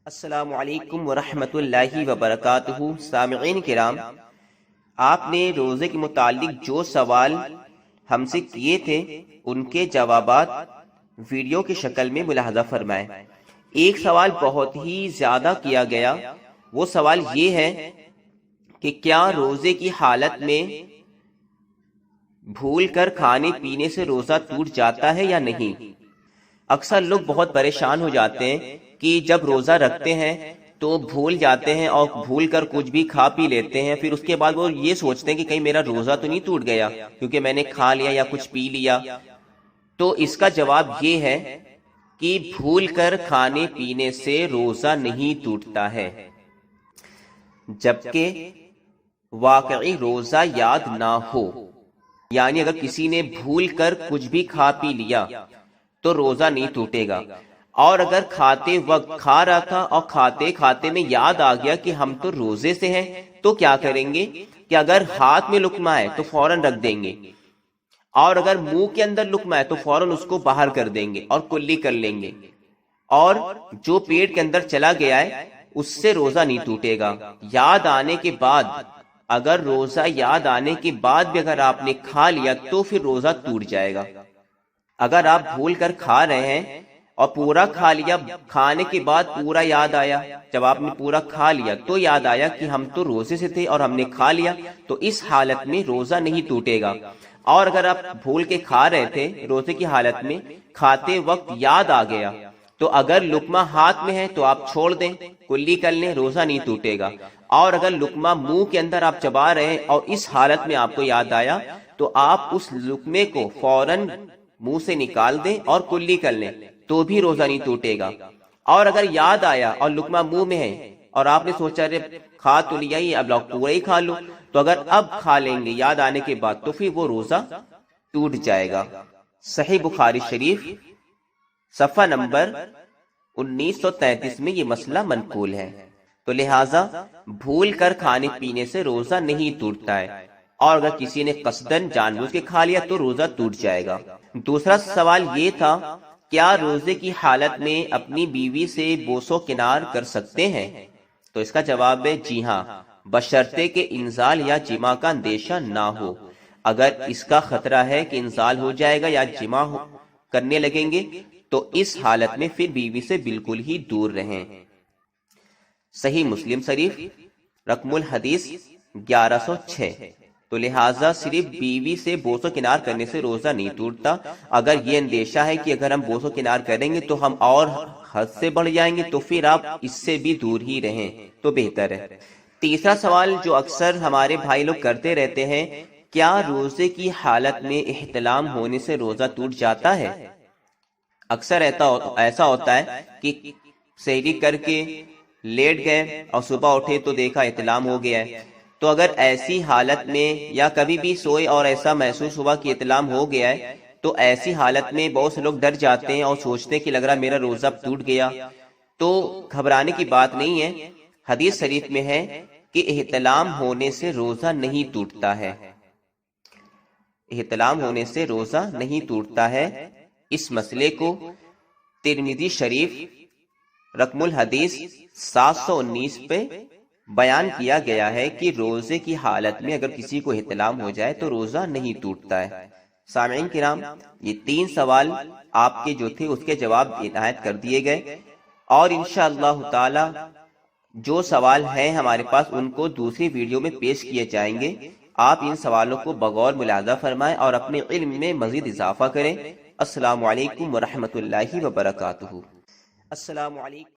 السلام علیکم ورحمۃ اللہ وبرکاتہ۔ سامعین کرام، آپ نے روزے کے متعلق جو سوال ہم سے کیے تھے ان کے جوابات ویڈیو کی شکل میں ملاحظہ فرمائیں۔ ایک سوال بہت ہی زیادہ کیا گیا، وہ سوال یہ ہے کہ کیا روزے کی حالت میں بھول کر کھانے پینے سے روزہ ٹوٹ جاتا ہے یا نہیں؟ اکثر لوگ بہت پریشان ہو جاتے ہیں کہ جب روزہ رکھتے ہیں تو بھول جاتے ہیں اور بھول کر کچھ بھی کھا پی لیتے ہیں، پھر اس کے بعد وہ یہ سوچتے ہیں کہ کہیں میرا روزہ تو نہیں ٹوٹ گیا کیونکہ میں نے کھا لیا یا کچھ پی لیا۔ تو اس کا جواب یہ ہے کہ بھول کر کھانے پینے سے روزہ نہیں ٹوٹتا ہے، جبکہ واقعی روزہ یاد نہ ہو۔ یعنی اگر کسی نے بھول کر کچھ بھی کھا پی لیا تو روزہ نہیں ٹوٹے گا، اور اگر کھاتے وقت کھا رہا تھا اور کھاتے کھاتے میں یاد آ گیا کہ ہم تو روزے سے ہیں، تو کیا کریں گے کہ اگر ہاتھ میں لقمہ ہے تو فوراً رکھ دیں گے، اور اگر منہ کے اندر لقمہ ہے تو فوراً اس کو باہر کر دیں گے اور کلی کر لیں گے، اور جو پیٹ کے اندر چلا گیا ہے اس سے روزہ نہیں ٹوٹے گا۔ یاد آنے کے بعد، اگر روزہ یاد آنے کے بعد بھی اگر آپ نے کھا لیا تو پھر روزہ ٹوٹ جائے گا۔ اگر آپ بھول کر کھا رہے ہیں اور پورا کھا لیا، کھانے کے بعد پورا یاد آیا، جب آپ نے پورا کھا لیا تو یاد آیا کہ ہم تو روزے سے تھے اور ہم نے کھا لیا، تو اس حالت میں روزہ نہیں ٹوٹے گا۔ اور اگر آپ بھول کے کھا رہے تھے روزے کی حالت میں، کھاتے وقت یاد آ گیا، تو اگر لقمہ ہاتھ میں ہے تو آپ چھوڑ دیں، کلی کر لیں، روزہ نہیں ٹوٹے گا۔ اور اگر لقمہ منہ کے اندر آپ چبا رہے ہیں اور اس حالت میں آپ کو یاد آیا تو آپ اس لقمے کو فوراً منہ سے نکال دیں اور کلی کر لیں، تو بھی روزہ نہیں ٹوٹے گا۔ اور اگر یاد آیا اور لقمہ منہ میں ہے اور آپ نے سوچا ارے کھا تو لیا ہی، اب پورا ہی کھا لو، تو اگر اب کھا لیں گے یاد آنے کے بعد تو پھر وہ روزہ ٹوٹ جائے گا۔ صحیح بخاری شریف صفحہ نمبر 1933 میں یہ مسئلہ منقول ہے۔ تو لہٰذا بھول کر کھانے پینے سے روزہ نہیں ٹوٹتا ہے، اور اگر کسی نے قصدن جان بوجھ کے کھا لیا تو روزہ ٹوٹ جائے گا۔ دوسرا سوال یہ تھا، کیا روزے کی حالت میں اپنی بیوی سے بوس و کنار کر سکتے ہیں؟ تو اس کا جواب ہے جی ہاں، بشرطے کہ انزال یا جماع کا اندیشہ نہ ہو۔ اگر اس کا خطرہ ہے کہ انزال ہو جائے گا یا جماع کرنے لگیں گے تو اس حالت میں پھر بیوی سے بالکل ہی دور رہیں۔ صحیح مسلم شریف رقم الحدیث 1106۔ تو لہٰذا صرف بیوی سے بوس و کنار کرنے سے روزہ نہیں ٹوٹتا۔ اگر یہ اندیشہ ہے کہ اگر ہم بوس و کنار کریں گے تو ہم اور حد سے بڑھ جائیں گے تو پھر آپ اس سے بھی دور ہی رہیں تو بہتر ہے۔ تیسرا سوال جو اکثر ہمارے بھائی لوگ کرتے رہتے ہیں، کیا روزے کی حالت میں احتلام ہونے سے روزہ ٹوٹ جاتا ہے؟ اکثر ایسا ہوتا ہے کہ سحری کر کے لیٹ گئے اور صبح اٹھے تو دیکھا احتلام ہو گیا ہے۔ تو اگر ایسی حالت میں یا کبھی بھی سوئے اور ایسا محسوس ہوا کہ احتلام ہو گیا ہے، تو ایسی حالت میں بہت سے لوگ ڈر جاتے ہیں اور سوچتے ہیں کہ لگ رہا میرا روزہ ٹوٹ گیا۔ تو گھبرانے کی بات نہیں ہے، حدیث شریف میں ہے کہ احتلام ہونے سے روزہ نہیں ٹوٹتا ہے، احتلام ہونے سے روزہ نہیں ٹوٹتا ہے۔ اس مسئلے کو ترمذی شریف رقم الحدیث 719 پہ بیان کیا گیا ہے کہ روزے کی حالت میں اگر کسی کو احتلام ہو جائے تو روزہ نہیں ٹوٹتا ہے۔ سامعین کرام، یہ 3 سوال آپ کے جو تھے اس کے جواب عنایت کر دیے گئے، اور انشاءاللہ تعالی جو سوال ہیں ہمارے پاس ان کو دوسری ویڈیو میں پیش کیے جائیں گے۔ آپ ان سوالوں کو بغور ملاحظہ فرمائیں اور اپنے علم میں مزید اضافہ کریں۔ السلام علیکم ورحمۃ اللہ وبرکاتہ۔ السلام علیکم۔